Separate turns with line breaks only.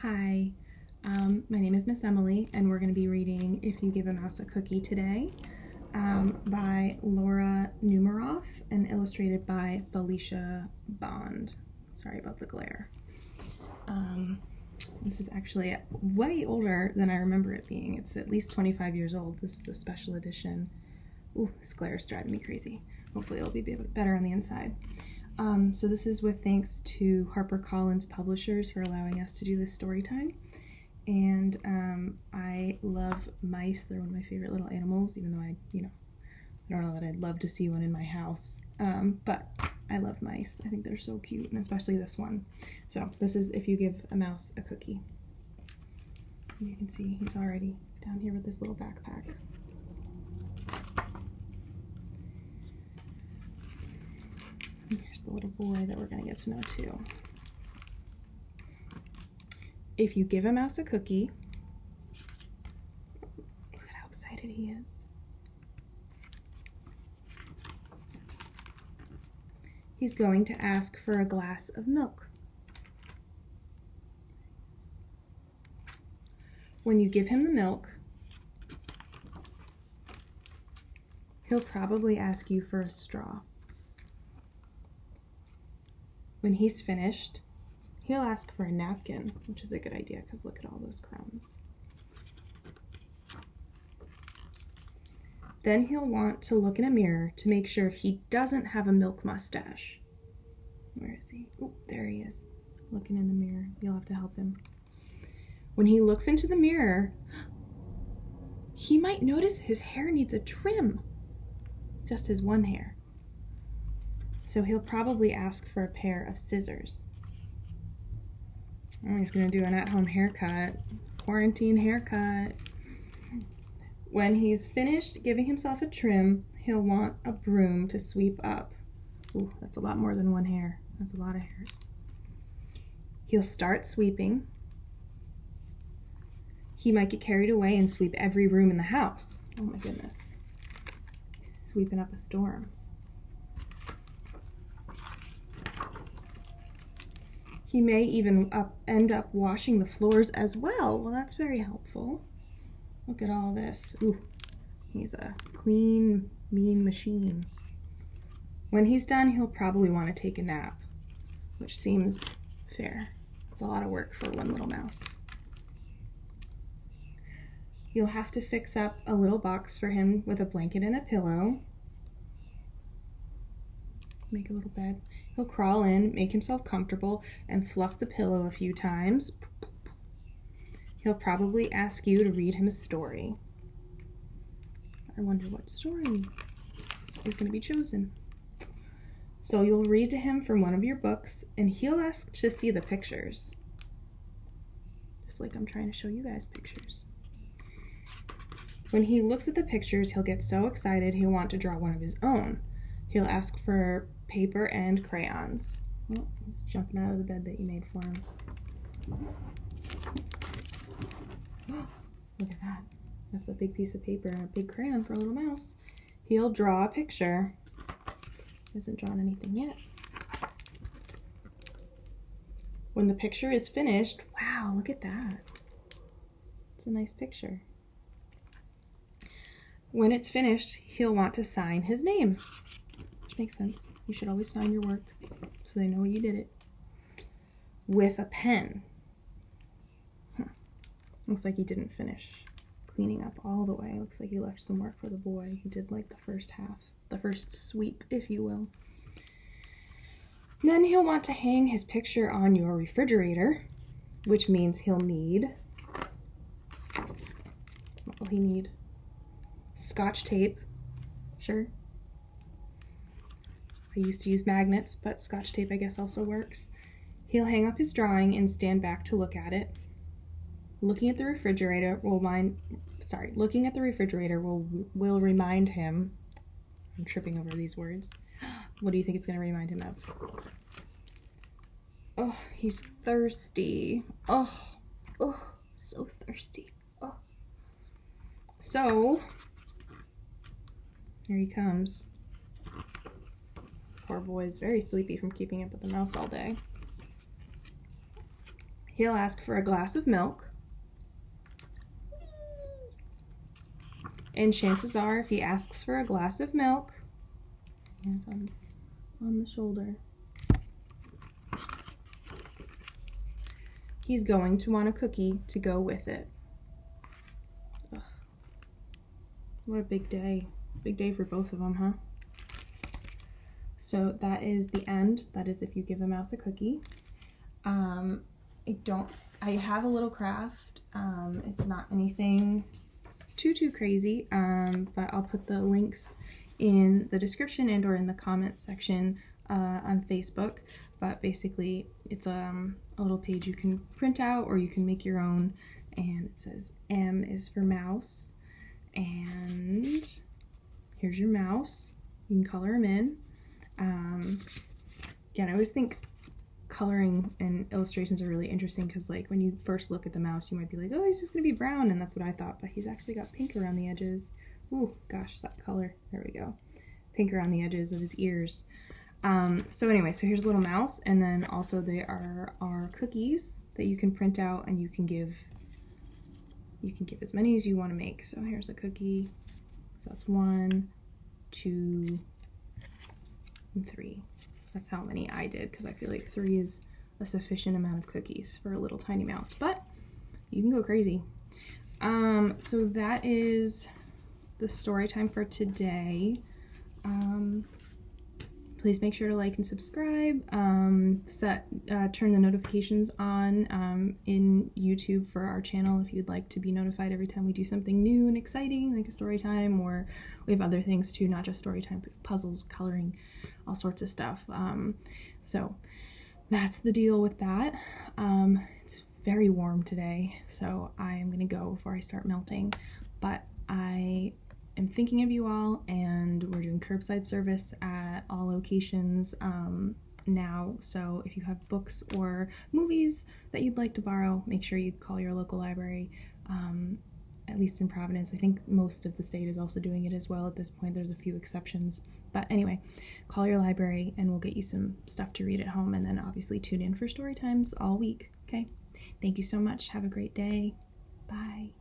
Hi, my name is Miss Emily, and we're going to be reading If You Give a Mouse a Cookie today by Laura Numeroff and illustrated by Felicia Bond. Sorry about the glare. This is actually way older than I remember it being. It's at least 25 years old. This is a special edition. Ooh, this glare is driving me crazy. Hopefully it'll be better on the inside. So this is with thanks to HarperCollins Publishers for allowing us to do this story time. And I love mice. They're one of my favorite little animals, even though I don't know that I'd love to see one in my house. But I love mice. I think they're so cute, and especially this one. So this is If You Give a Mouse a Cookie. You can see he's already down here with this little backpack. Here's the little boy that we're going to get to know too. If you give a mouse a cookie, look at how excited he is. He's going to ask for a glass of milk. When you give him the milk, he'll probably ask you for a straw. When he's finished, he'll ask for a napkin, which is a good idea because look at all those crumbs. Then he'll want to look in a mirror to make sure he doesn't have a milk mustache. Where is he? Oh, there he is, looking in the mirror. You'll have to help him. When he looks into the mirror, he might notice his hair needs a trim, just his one hair. So he'll probably ask for a pair of scissors. Oh, he's gonna do an at-home haircut, quarantine haircut. When he's finished giving himself a trim, he'll want a broom to sweep up. Ooh, that's a lot more than one hair. That's a lot of hairs. He'll start sweeping. He might get carried away and sweep every room in the house. Oh my goodness. He's sweeping up a storm. He may even end up washing the floors as well. Well, that's very helpful. Look at all this. Ooh, he's a clean, mean machine. When he's done, he'll probably want to take a nap, which seems fair. It's a lot of work for one little mouse. You'll have to fix up a little box for him with a blanket and a pillow. Make a little bed. He'll crawl in, make himself comfortable, and fluff the pillow a few times. He'll probably ask you to read him a story. I wonder what story is going to be chosen. So you'll read to him from one of your books, and he'll ask to see the pictures. Just like I'm trying to show you guys pictures. When he looks at the pictures, he'll get so excited he'll want to draw one of his own. He'll ask for paper and crayons. Oh, he's jumping out of the bed that you made for him. Look at that. That's a big piece of paper and a big crayon for a little mouse. He'll draw a picture. He hasn't drawn anything yet. When the picture is finished, wow, look at that. It's a nice picture. When it's finished, he'll want to sign his name. Which makes sense. You should always sign your work so they know you did it. With a pen. Looks like he didn't finish cleaning up all the way. Looks like he left some work for the boy. He did like the first half, the first sweep, if you will. Then he'll want to hang his picture on your refrigerator, which means he'll need, what will he need? Scotch tape, sure. I used to use magnets, but Scotch tape I guess also works. He'll hang up his drawing and stand back to look at it. Looking at the refrigerator will remind him. I'm tripping over these words. What do you think it's going to remind him of? Oh, he's thirsty. Oh, so thirsty. Oh. So, here he comes. Poor boy is very sleepy from keeping up with the mouse all day. He'll ask for a glass of milk. And chances are, if he asks for a glass of milk, he's on the shoulder, he's going to want a cookie to go with it. Ugh. What a big day. Big day for both of them, huh? So that is the end. That is if you give a mouse a cookie. I have a little craft. It's not anything too crazy, but I'll put the links in the description and or in the comment section on Facebook. But basically it's a little page you can print out or you can make your own, and it says M is for mouse, and here's your mouse. You can color him in. Again, I always think coloring and illustrations are really interesting because, like, when you first look at the mouse, you might be like, oh, he's just gonna be brown, and that's what I thought, but he's actually got pink around the edges. Ooh, gosh, that color. There we go. Pink around the edges of his ears. So anyway, so here's a little mouse, and then also there are cookies that you can print out, and you can give as many as you want to make. So here's a cookie. So that's 1, 2, and 3. That's how many I did, because I feel like 3 is a sufficient amount of cookies for a little tiny mouse, but you can go crazy. So that is the story time for today. Please make sure to like and subscribe. Turn the notifications on in YouTube for our channel if you'd like to be notified every time we do something new and exciting, like a story time, or we have other things too, not just story times, like puzzles, coloring, all sorts of stuff. So that's the deal with that. It's very warm today, so I am gonna go before I start melting, but I am thinking of you all, and we're doing curbside service at all locations now. So if you have books or movies that you'd like to borrow, make sure you call your local library, at least in Providence. I think most of the state is also doing it as well at this point. There's a few exceptions, but anyway, call your library and we'll get you some stuff to read at home, and then obviously tune in for story times all week. Okay, thank you so much. Have a great day. Bye.